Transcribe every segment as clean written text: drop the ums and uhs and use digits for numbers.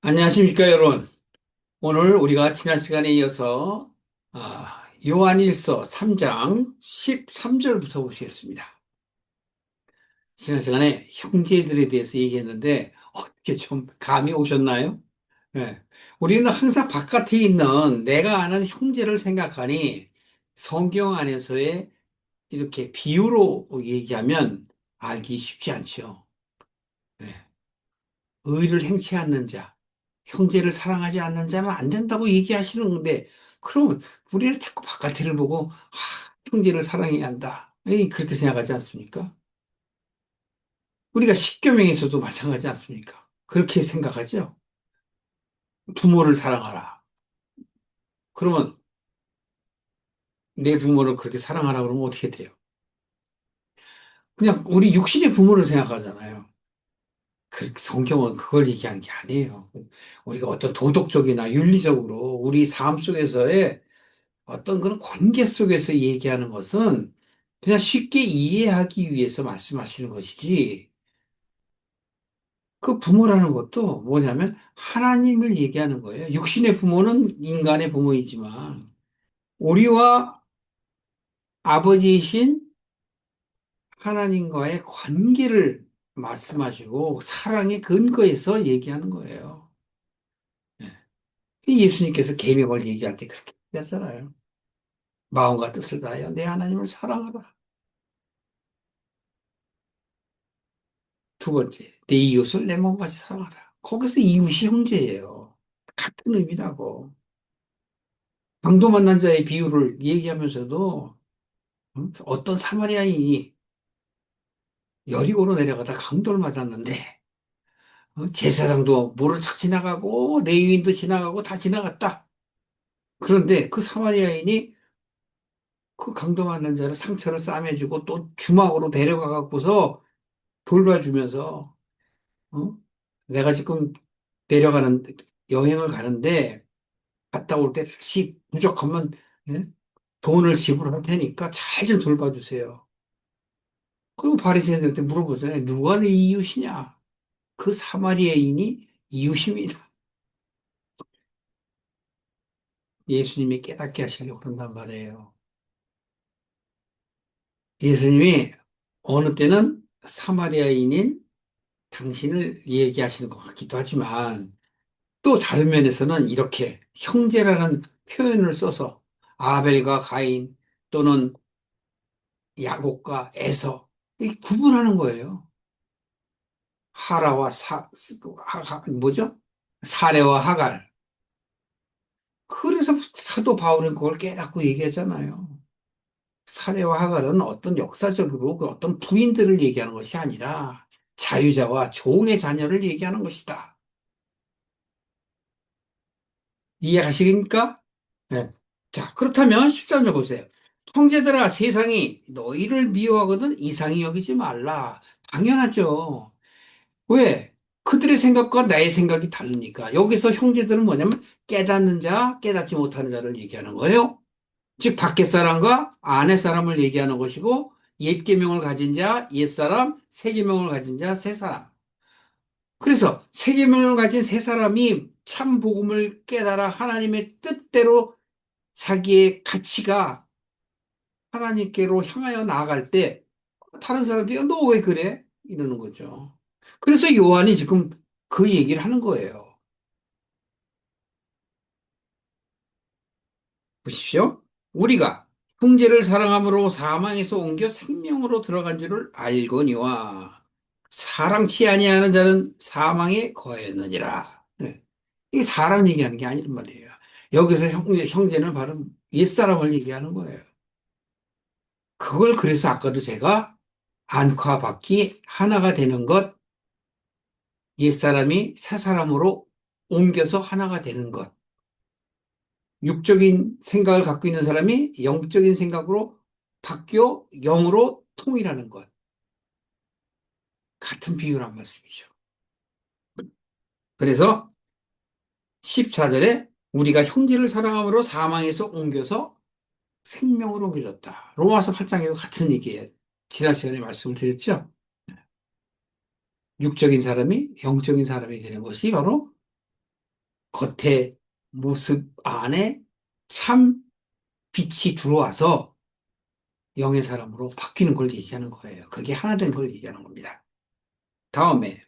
안녕하십니까, 여러분. 오늘 우리가 지난 시간에 이어서 요한일서 3장 13절부터 보시겠습니다. 지난 시간에 형제들에 대해서 얘기했는데 어떻게 좀 감이 오셨나요? 네. 우리는 항상 바깥에 있는 내가 아는 형제를 생각하니 성경 안에서의 이렇게 비유로 얘기하면 알기 쉽지 않죠. 네. 의를 행치 않는 자, 형제를 사랑하지 않는 자는 안 된다고 얘기하시는 건데, 그러면 우리는 자꾸 바깥을 보고, 형제를 사랑해야 한다. 그렇게 생각하지 않습니까? 우리가 십계명에서도 마찬가지지 않습니까? 그렇게 생각하죠? 부모를 사랑하라. 그러면 내 부모를 그렇게 사랑하라 그러면 어떻게 돼요? 그냥 우리 육신의 부모를 생각하잖아요. 성경은 그걸 얘기한 게 아니에요. 우리가 어떤 도덕적이나 윤리적으로 우리 삶 속에서의 어떤 그런 관계 속에서 얘기하는 것은 그냥 쉽게 이해하기 위해서 말씀하시는 것이지, 그 부모라는 것도 뭐냐면 하나님을 얘기하는 거예요. 육신의 부모는 인간의 부모이지만, 우리와 아버지이신 하나님과의 관계를 말씀하시고 사랑의 근거에서 얘기하는 거예요. 예. 예수님께서 계명을 얘기할 때 그렇게 얘기하잖아요. 마음과 뜻을 다하여 내 하나님을 사랑하라. 두 번째, 내 이웃을 내 몸같이 사랑하라. 거기서 이웃이 형제예요. 같은 의미라고. 강도 만난 자의 비유를 얘기하면서도 어떤 사마리아인이 여리고로 내려가다 강도를 맞았는데 제사장도 모른 척 지나가고 레위인도 지나가고 다 지나갔다. 그런데 그 사마리아인이 그 강도 만난 자를 상처를 싸매주고 또 주막으로 데려가 갖고서 돌봐주면서 어? 내가 지금 내려가는 여행을 가는데 갔다 올 때 다시 부족하면 예? 돈을 지불할 테니까 잘 좀 돌봐주세요. 그리고 바리새인들한테 물어보잖아요. 누가 내 이웃이냐? 그 사마리아인이 이웃입니다. 예수님이 깨닫게 하시려고 그런단 말이에요. 예수님이 어느 때는 사마리아인인 당신을 얘기하시는 것 같기도 하지만 또 다른 면에서는 이렇게 형제라는 표현을 써서 아벨과 가인 또는 야곱과 에서 이 구분하는 거예요. 하라와 뭐죠? 사레와 하갈. 그래서 사도 바울은 그걸 깨닫고 얘기하잖아요. 사레와 하갈은 어떤 역사적으로 그 어떤 부인들을 얘기하는 것이 아니라 자유자와 종의 자녀를 얘기하는 것이다. 이해하시겠습니까? 네. 자, 그렇다면 13절 보세요. 형제들아, 세상이 너희를 미워하거든 이상히 여기지 말라. 당연하죠. 왜? 그들의 생각과 나의 생각이 다르니까. 여기서 형제들은 뭐냐면 깨닫는 자, 깨닫지 못하는 자를 얘기하는 거예요. 즉, 밖의 사람과 안의 사람을 얘기하는 것이고, 옛 계명을 가진 자, 옛 사람, 새 계명을 가진 자, 새 사람. 그래서 새 계명을 가진 새 사람이 참 복음을 깨달아 하나님의 뜻대로 자기의 가치가 하나님께로 향하여 나아갈 때 다른 사람들이 너 왜 그래? 이러는 거죠. 그래서 요한이 지금 그 얘기를 하는 거예요. 보십시오. 우리가 형제를 사랑함으로 사망에서 옮겨 생명으로 들어간 줄을 알거니와 사랑치 아니하는 자는 사망에 거하였느니라. 네. 이게 사람 얘기하는 게 아니란 말이에요. 여기서 형제는 바로 옛사람을 얘기하는 거예요. 그걸 그래서 아까도 제가 안과 밖이 하나가 되는 것, 옛사람이 새사람으로 옮겨서 하나가 되는 것, 육적인 생각을 갖고 있는 사람이 영적인 생각으로 바뀌어 영으로 통일하는 것. 같은 비유란 말씀이죠. 그래서 14절에 우리가 형제를 사랑함으로 사망에서 옮겨서 생명으로 옮겨졌다. 로마서 8장에도 같은 얘기예요. 지난 시간에 말씀을 드렸죠. 육적인 사람이 영적인 사람이 되는 것이 바로 겉에 모습 안에 참 빛이 들어와서 영의 사람으로 바뀌는 걸 얘기하는 거예요. 그게 하나 된 걸 얘기하는 겁니다. 다음에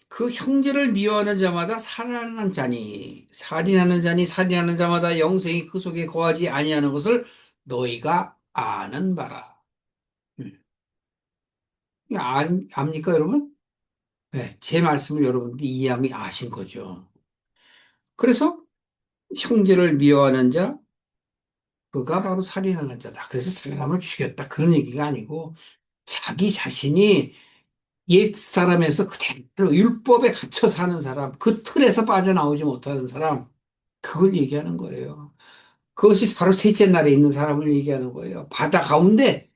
그 형제를 미워하는 자마다 살인하는 자니 살인하는 자니 살인하는 자마다 영생이 그 속에 거하지 아니하는 것을 너희가 아는 바라. 음. 압니까, 여러분? 네, 제 말씀을 여러분들이 이해하면 아신 거죠. 그래서 형제를 미워하는 자, 그가 바로 살인하는 자다. 그래서 사람을 죽였다. 그런 얘기가 아니고 자기 자신이 옛 사람에서 그대로 율법에 갇혀 사는 사람, 그 틀에서 빠져나오지 못하는 사람, 그걸 얘기하는 거예요. 그것이 바로 셋째 날에 있는 사람을 얘기하는 거예요. 바다 가운데,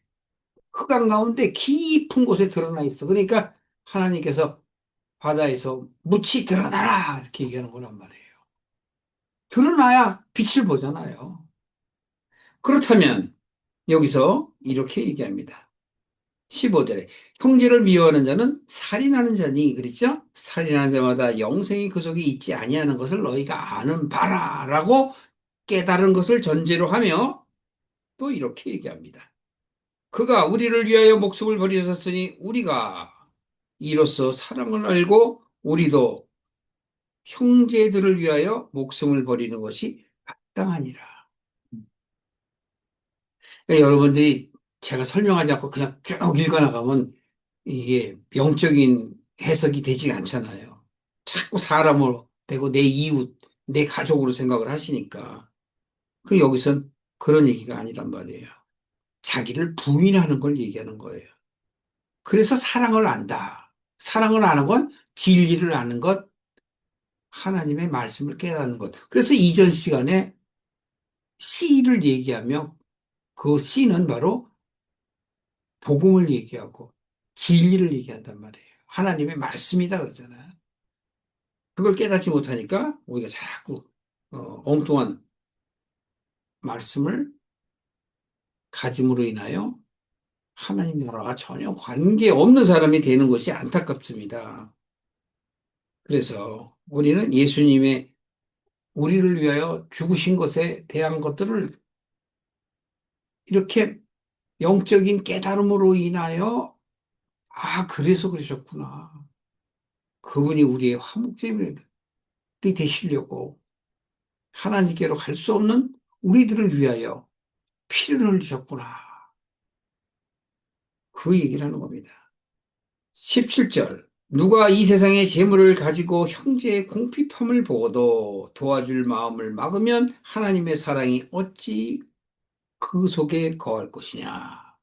흑암 가운데 깊은 곳에 드러나 있어. 그러니까 하나님께서 바다에서 묻히 드러나라! 이렇게 얘기하는 거란 말이에요. 드러나야 빛을 보잖아요. 그렇다면 여기서 이렇게 얘기합니다. 15절에 형제를 미워하는 자는 살인하는 자니 그랬죠? 살인하는 자마다 영생이 그 속에 있지 아니하는 것을 너희가 아는 바라라고 깨달은 것을 전제로 하며 또 이렇게 얘기합니다. 그가 우리를 위하여 목숨을 버리셨으니 우리가 이로써 사랑을 알고 우리도 형제들을 위하여 목숨을 버리는 것이 마땅하니라. 그러니까 여러분들이 제가 설명하지 않고 그냥 쭉 읽어나가면 이게 영적인 해석이 되지 않잖아요. 자꾸 사람으로 되고 내 이웃, 내 가족으로 생각을 하시니까. 그 여기선 그런 얘기가 아니란 말이에요. 자기를 부인하는 걸 얘기하는 거예요. 그래서 사랑을 안다. 사랑을 아는 건 진리를 아는 것, 하나님의 말씀을 깨닫는 것. 그래서 이전 시간에 C를 얘기하며 그 C는 바로 복음을 얘기하고 진리를 얘기한단 말이에요. 하나님의 말씀이다 그러잖아요. 그걸 깨닫지 못하니까 우리가 자꾸 엉뚱한 말씀을 가짐으로 인하여 하나님 나라와 전혀 관계없는 사람이 되는 것이 안타깝습니다. 그래서 우리는 예수님의 우리를 위하여 죽으신 것에 대한 것들을 이렇게 영적인 깨달음으로 인하여 아, 그래서 그러셨구나. 그분이 우리의 화목제물이 되시려고 하나님께로 갈 수 없는 우리들을 위하여 피를 흘리셨구나. 그 얘기를 하는 겁니다. 17절. 누가 이 세상의 재물을 가지고 형제의 궁핍함을 보고도 도와줄 마음을 막으면 하나님의 사랑이 어찌 그 속에 거할 것이냐.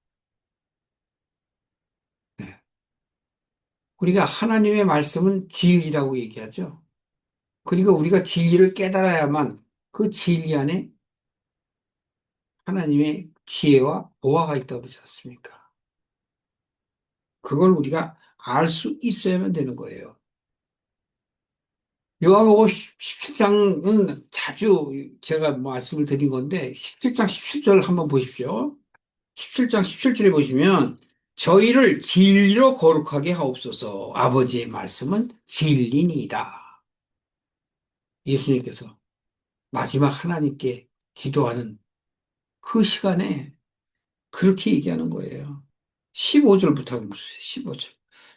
네. 우리가 하나님의 말씀은 진리라고 얘기하죠. 그러니까 우리가 진리를 깨달아야만 그 진리 안에 하나님의 지혜와 보화가 있다고 그러지 않습니까? 그걸 우리가 알 수 있어야만 되는 거예요. 요한복음 17장은 자주 제가 말씀을 드린 건데 17장 17절 한번 보십시오. 17장 17절에 보시면 저희를 진리로 거룩하게 하옵소서 아버지의 말씀은 진리니이다. 예수님께서 마지막 하나님께 기도하는 그 시간에 그렇게 얘기하는 거예요. 15절부터 한번 보세요. 15절.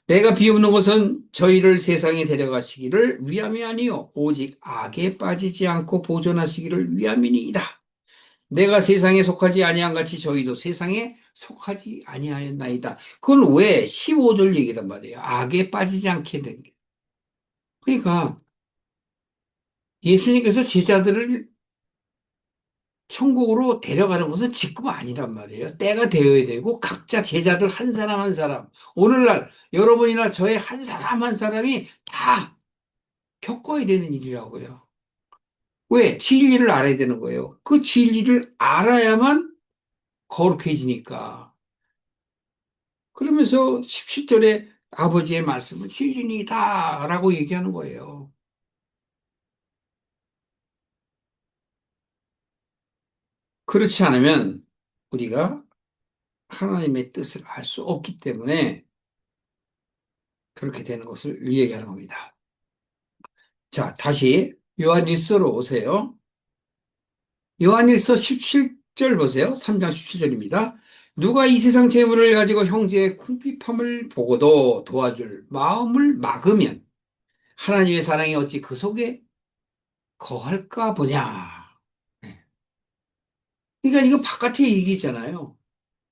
내가 비옵는 것은 저희를 세상에 데려가시기를 위함이 아니요 오직 악에 빠지지 않고 보존하시기를 위함이니이다. 내가 세상에 속하지 아니한 같이 저희도 세상에 속하지 아니하였나이다. 그건 왜 15절 얘기란 말이에요. 악에 빠지지 않게 된 게. 그러니까 예수님께서 제자들을 천국으로 데려가는 것은 직급 아니란 말이에요. 때가 되어야 되고 각자 제자들 한 사람 한 사람 오늘날 여러분이나 저의 한 사람 한 사람이 다 겪어야 되는 일이라고요. 왜? 진리를 알아야 되는 거예요. 그 진리를 알아야만 거룩해지니까. 그러면서 17절에 아버지의 말씀은 진리니다 라고 얘기하는 거예요. 그렇지 않으면 우리가 하나님의 뜻을 알 수 없기 때문에 그렇게 되는 것을 얘기하는 겁니다. 자, 다시. 요한일서로 오세요. 요한일서 17절 보세요. 3장 17절입니다. 누가 이 세상 재물을 가지고 형제의 궁핍함을 보고도 도와줄 마음을 막으면 하나님의 사랑이 어찌 그 속에 거할까 보냐. 네. 그러니까 이거 바깥의 얘기잖아요.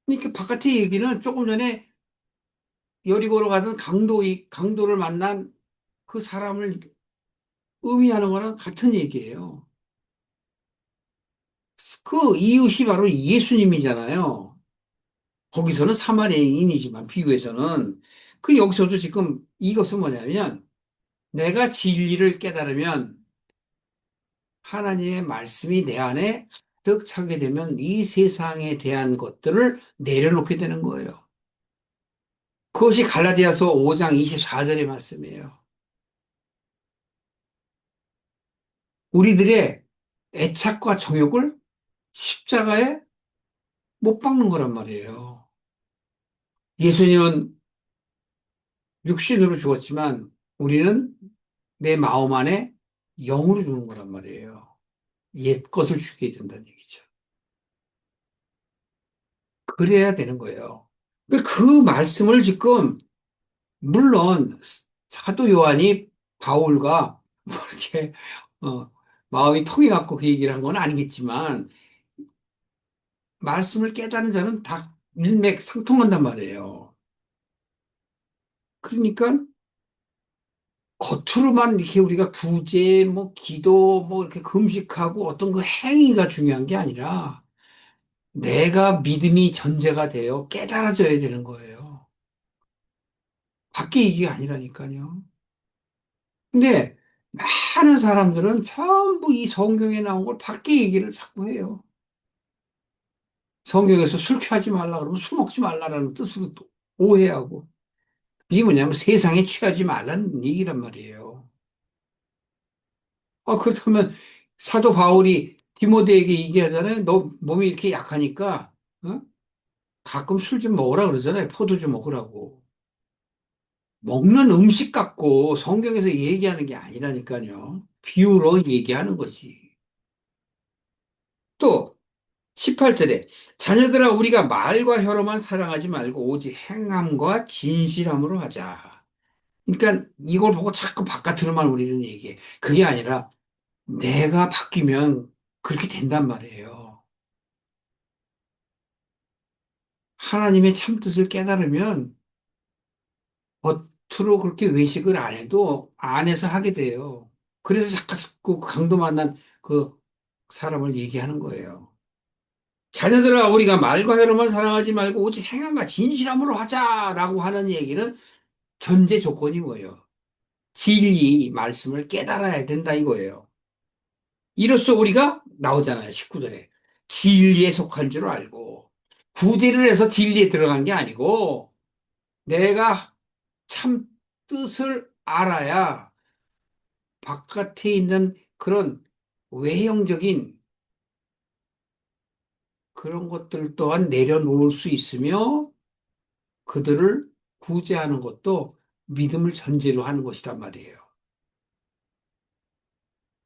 그러니까 바깥의 얘기는 조금 전에 여리고로 가던 강도를 만난 그 사람을 의미하는 거랑 같은 얘기예요. 그 이웃이 바로 예수님이잖아요. 거기서는 사마리아인이지만 비유에서는 그 여기서도 지금 이것은 뭐냐면 내가 진리를 깨달으면 하나님의 말씀이 내 안에 가득 차게 되면 이 세상에 대한 것들을 내려놓게 되는 거예요. 그것이 갈라디아서 5장 24절의 말씀이에요. 우리들의 애착과 정욕을 십자가에 못 박는 거란 말이에요. 예수님은 육신으로 죽었지만 우리는 내 마음 안에 영으로 죽는 거란 말이에요. 옛 것을 죽여야 된다는 얘기죠. 그래야 되는 거예요. 그 말씀을 지금 물론 사도 요한이 바울과 뭐 이렇게 마음이 통해 갖고 그 얘기를 한 건 아니겠지만 말씀을 깨달은 자는 다 일맥상통한단 말이에요. 그러니까 겉으로만 이렇게 우리가 구제, 뭐 기도, 뭐 이렇게 금식하고 어떤 그 행위가 중요한 게 아니라 내가 믿음이 전제가 되어 깨달아져야 되는 거예요. 밖에 얘기가 아니라니까요. 근데 많은 사람들은 전부 이 성경에 나온 걸 밖에 얘기를 자꾸 해요. 성경에서 술 취하지 말라 그러면 술 먹지 말라라는 뜻으로 또 오해하고. 이게 뭐냐면 세상에 취하지 말라는 얘기란 말이에요. 그렇다면 사도 바울이 디모데에게 얘기하잖아요. 너 몸이 이렇게 약하니까, 어? 가끔 술 좀 먹으라 그러잖아요. 포도 좀 먹으라고. 먹는 음식 갖고 성경에서 얘기하는 게 아니라니까요. 비유로 얘기하는 거지. 또, 18절에 자녀들아 우리가 말과 혀로만 사랑하지 말고 오직 행함과 진실함으로 하자. 그러니까 이걸 보고 자꾸 바깥으로만 우리는 얘기해. 그게 아니라 내가 바뀌면 그렇게 된단 말이에요. 하나님의 참뜻을 깨달으면 겉으로 그렇게 외식을 안 해도 안에서 하게 돼요. 그래서 자꾸 그 강도 만난 그 사람을 얘기하는 거예요. 자녀들아 우리가 말과 혀로만 사랑하지 말고 오직 행함과 진실함으로 하자라고 하는 얘기는 전제 조건이 뭐예요? 진리 말씀을 깨달아야 된다 이거예요. 이로써 우리가 나오잖아요. 19절에. 진리에 속한 줄 알고 구제를 해서 진리에 들어간 게 아니고 내가 참 뜻을 알아야 바깥에 있는 그런 외형적인 그런 것들 또한 내려놓을 수 있으며 그들을 구제하는 것도 믿음을 전제로 하는 것이란 말이에요.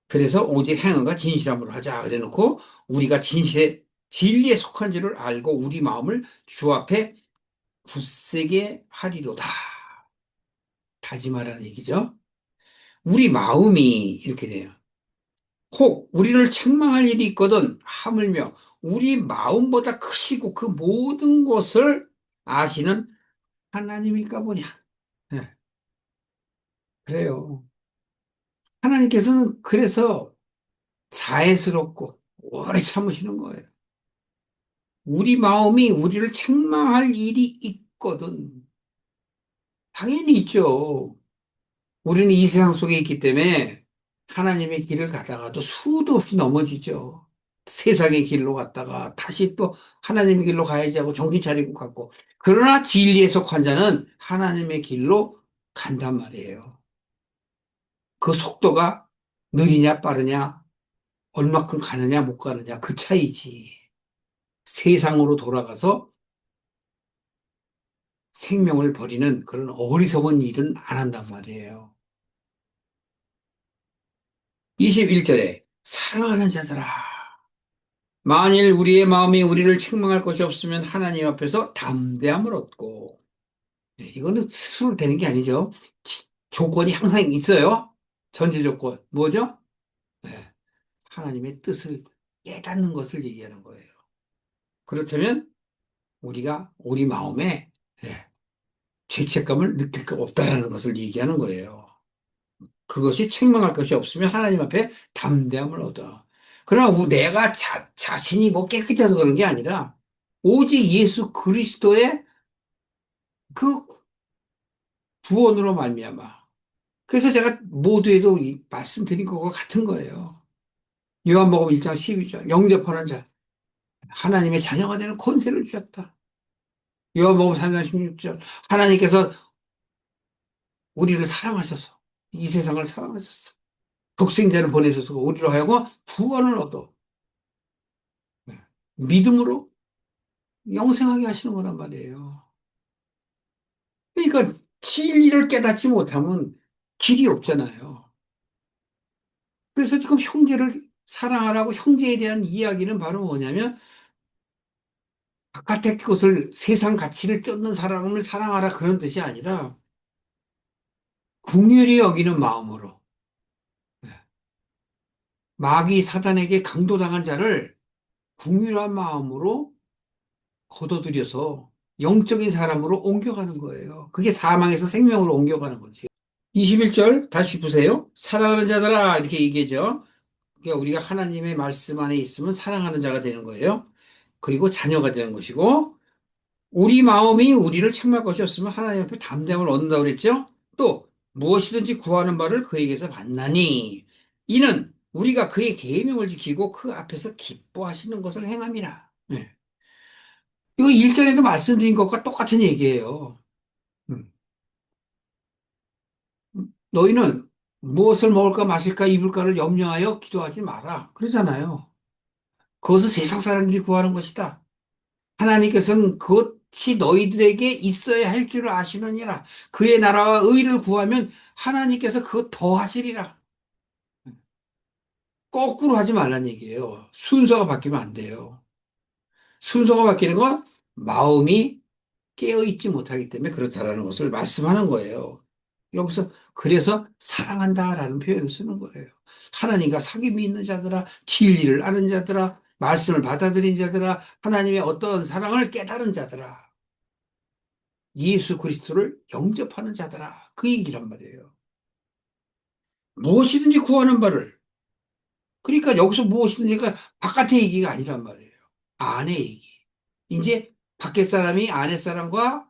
그래서 오직 행함과 진실함으로 하자 그래 놓고 우리가 진리에 속한 줄을 알고 우리 마음을 주 앞에 굳세게 하리로다 다짐하라는 얘기죠. 우리 마음이 이렇게 돼요. 혹 우리를 책망할 일이 있거든 하물며 우리 마음보다 크시고 그 모든 것을 아시는 하나님일까 보냐. 네, 그래요. 하나님께서는 그래서 자애스럽고 오래 참으시는 거예요. 우리 마음이 우리를 책망할 일이 있거든. 당연히 있죠. 우리는 이 세상 속에 있기 때문에 하나님의 길을 가다가도 수도 없이 넘어지죠. 세상의 길로 갔다가 다시 또 하나님의 길로 가야지 하고 정신 차리고 갔고. 그러나 진리에 속한 자는 하나님의 길로 간단 말이에요. 그 속도가 느리냐 빠르냐 얼마큼 가느냐 못 가느냐 그 차이지. 세상으로 돌아가서 생명을 버리는 그런 어리석은 일은 안 한단 말이에요. 21절에 사랑하는 자들아, 만일 우리의 마음이 우리를 책망할 것이 없으면 하나님 앞에서 담대함을 얻고, 네, 이거는 스스로 되는 게 아니죠. 조건이 항상 있어요. 전제 조건. 뭐죠? 네, 하나님의 뜻을 깨닫는 것을 얘기하는 거예요. 그렇다면 우리가 우리 마음에 네, 죄책감을 느낄 거 없다라는 것을 얘기하는 거예요. 그것이 책망할 것이 없으면 하나님 앞에 담대함을 얻어. 그러나 내가 자신이 뭐 깨끗해서 그런 게 아니라 오직 예수 그리스도의 그 구원으로 말미암아. 그래서 제가 모두에도 말씀드린 것과 같은 거예요. 요한복음 1장 12절 영접하는 자 하나님의 자녀가 되는 권세를 주셨다. 요한복음 3장 16절 하나님께서 우리를 사랑하셔서 이 세상을 사랑하셨어. 독생자를 보내셔서 우리로 하여금 구원을 얻어 네. 믿음으로 영생하게 하시는 거란 말이에요. 그러니까 진리를 깨닫지 못하면 길이 없잖아요. 그래서 지금 형제를 사랑하라고 형제에 대한 이야기는 바로 뭐냐면 바깥의 것을 세상 가치를 쫓는 사람을 사랑하라 그런 뜻이 아니라 긍휼히 여기는 마음으로 마귀 사단에게 강도당한 자를 긍휼한 마음으로 거둬들여서 영적인 사람으로 옮겨가는 거예요. 그게 사망에서 생명으로 옮겨가는 거지. 21절 다시 보세요. 사랑하는 자들아 이렇게 얘기하죠. 그러니까 우리가 하나님의 말씀 안에 있으면 사랑하는 자가 되는 거예요. 그리고 자녀가 되는 것이고 우리 마음이 우리를 책망할 것이 없으면 하나님 앞에 담대함을 얻는다고 그랬죠. 또 무엇이든지 구하는 바를 그에게서 받나니 이는 우리가 그의 계명을 지키고 그 앞에서 기뻐하시는 것을 행함이라. 네. 이거 일전에도 말씀드린 것과 똑같은 얘기예요. 음. 너희는 무엇을 먹을까 마실까 입을까를 염려하여 기도하지 마라. 그러잖아요. 그것은 세상 사람들이 구하는 것이다. 하나님께서는 그것이 너희들에게 있어야 할 줄을 아시느니라. 그의 나라와 의를 구하면 하나님께서 그것 더 하시리라. 거꾸로 하지 말란 얘기예요. 순서가 바뀌면 안 돼요. 순서가 바뀌는 건 마음이 깨어있지 못하기 때문에 그렇다라는 것을 말씀하는 거예요. 여기서 그래서 사랑한다라는 표현을 쓰는 거예요. 하나님과 사귐이 있는 자들아, 진리를 아는 자들아, 말씀을 받아들인 자들아, 하나님의 어떤 사랑을 깨달은 자들아, 예수 그리스도를 영접하는 자들아, 그 얘기란 말이에요. 무엇이든지 구하는 바를. 그러니까 여기서 무엇이든지가 바깥의 얘기가 아니란 말이에요. 안의 얘기. 이제 밖에 사람이 안의 사람과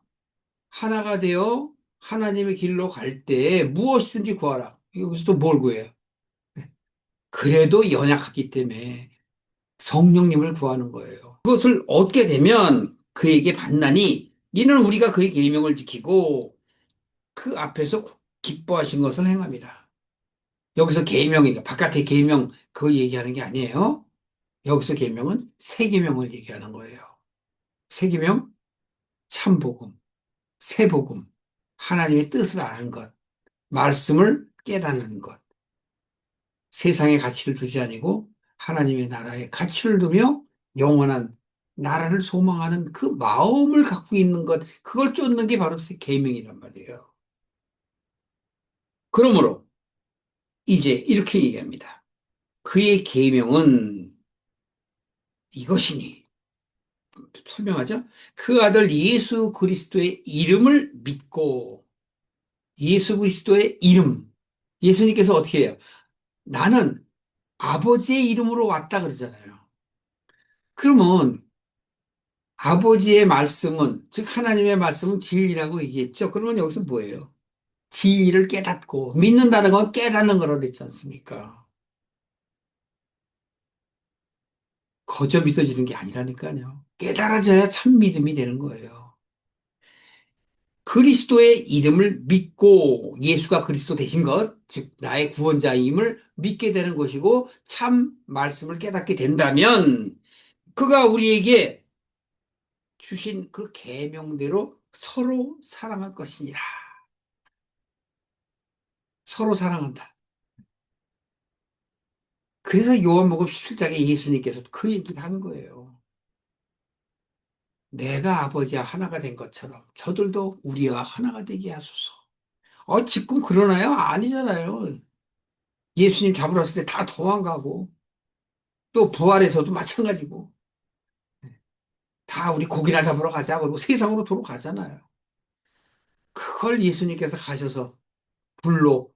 하나가 되어 하나님의 길로 갈 때 무엇이든지 구하라. 여기서 또 뭘 구해요? 그래도 연약하기 때문에 성령님을 구하는 거예요. 그것을 얻게 되면 그에게 받나니 이는 우리가 그의 계명을 지키고 그 앞에서 기뻐하신 것을 행함이라. 여기서 계명이니까 바깥의 계명 그거 얘기하는 게 아니에요. 여기서 계명은 새 계명을 얘기하는 거예요. 새 계명, 참복음, 새 복음, 하나님의 뜻을 아는 것, 말씀을 깨닫는 것, 세상의 가치를 두지 아니고 하나님의 나라의 가치를 두며 영원한 나라를 소망하는 그 마음을 갖고 있는 것, 그걸 쫓는 게 바로 계명이란 말이에요. 그러므로 이제 이렇게 얘기합니다. 그의 계명은 이것이니 설명하죠. 그 아들 예수 그리스도의 이름을 믿고 예수 그리스도의 이름 예수님께서 어떻게 해요? 나는 아버지의 이름으로 왔다 그러잖아요. 그러면 아버지의 말씀은 즉 하나님의 말씀은 진리라고 얘기했죠. 그러면 여기서 뭐예요? 진리를 깨닫고 믿는다는 건 깨닫는 거라고 그랬지 않습니까? 거저 믿어지는 게 아니라니까요. 깨달아져야 참 믿음이 되는 거예요. 그리스도의 이름을 믿고 예수가 그리스도 되신 것, 즉 나의 구원자임을 믿게 되는 것이고 참 말씀을 깨닫게 된다면 그가 우리에게 주신 그 계명대로 서로 사랑할 것이니라. 서로 사랑한다. 그래서 요한복음 17장에 예수님께서 그 얘기를 한 거예요. 내가 아버지와 하나가 된 것처럼 저들도 우리와 하나가 되게 하소서. 지금 그러나요? 아니잖아요. 예수님 잡으러 왔을 때 다 도망가고, 또 부활에서도 마찬가지고, 다 우리 고기나 잡으러 가자. 그러고 세상으로 돌아가잖아요. 그걸 예수님께서 가셔서 불로,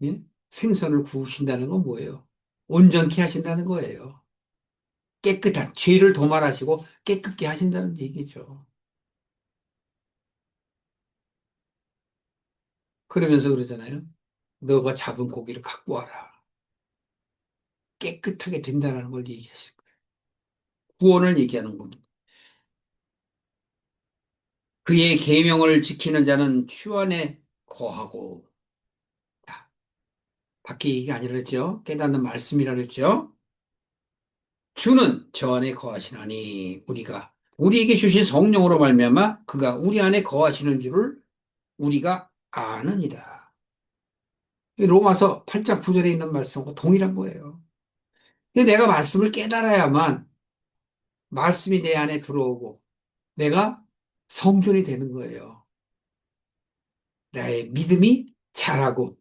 예? 생선을 구우신다는 건 뭐예요? 온전케 하신다는 거예요. 깨끗한, 죄를 도말하시고 깨끗게 하신다는 얘기죠. 그러면서 그러잖아요. 너가 잡은 고기를 갖고 와라. 깨끗하게 된다는 걸 얘기하시고, 구원을 얘기하는 겁니다. 그의 계명을 지키는 자는 주 안에 거하고, 자, 밖에 얘기가 아니라 그랬죠. 깨닫는 말씀이라 그랬죠. 주는 저 안에 거하시나니 우리가 우리에게 주신 성령으로 말미암아 그가 우리 안에 거하시는 줄을 우리가 아느니라. 로마서 8장 9절에 있는 말씀과 동일한 거예요. 내가 말씀을 깨달아야만 말씀이 내 안에 들어오고 내가 성전이 되는 거예요. 나의 믿음이 자라고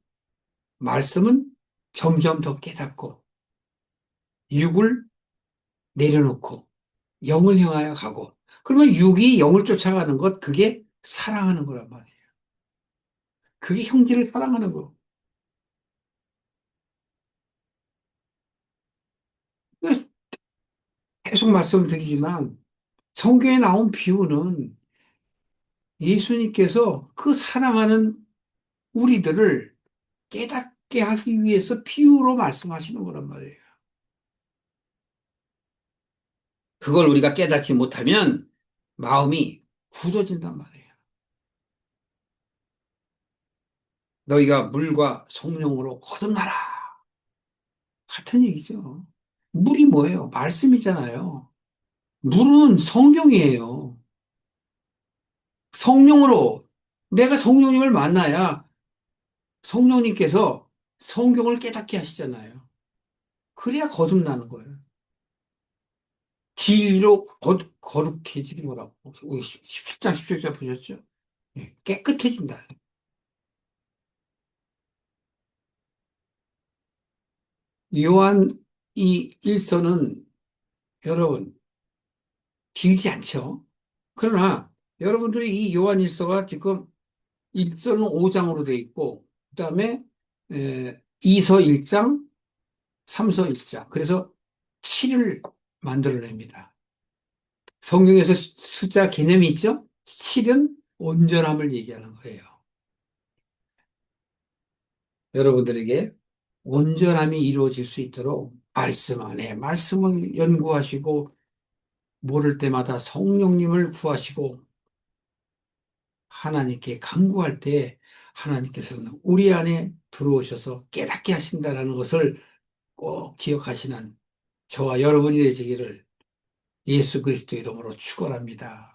말씀은 점점 더 깨닫고 육을 내려놓고 영을 향하여 가고, 그러면 육이 영을 쫓아가는 것, 그게 사랑하는 거란 말이에요. 그게 형제를 사랑하는 거. 그래서 계속 말씀드리지만 성경에 나온 비유는 예수님께서 그 사랑하는 우리들을 깨닫게 하기 위해서 비유로 말씀하시는 거란 말이에요. 그걸 우리가 깨닫지 못하면 마음이 굳어진단 말이에요. 너희가 물과 성령으로 거듭나라. 같은 얘기죠. 물이 뭐예요? 말씀이잖아요. 물은 성경이에요. 성령으로, 내가 성령님을 만나야 성령님께서 성경을 깨닫게 하시잖아요. 그래야 거듭나는 거예요. 진리로 거룩해지는 거라고. 17장 17절 보셨죠? 예, 깨끗해진다. 요한 이 일서는 여러분 길지 않죠? 그러나 여러분들이 이 요한 일서가 지금 일서는 5장으로 돼 있고, 그다음에 2서 1장, 3서 1장. 그래서 7을 만들어냅니다. 성경에서 숫자 개념이 있죠? 7은 온전함을 얘기하는 거예요. 여러분들에게 온전함이 이루어질 수 있도록 말씀 안에 말씀을 연구하시고, 모를 때마다 성령님을 구하시고 하나님께 간구할 때 하나님께서는 우리 안에 들어오셔서 깨닫게 하신다는 것을 꼭 기억하시는 저와 여러분이 되시기를 예수 그리스도 이름으로 축원합니다.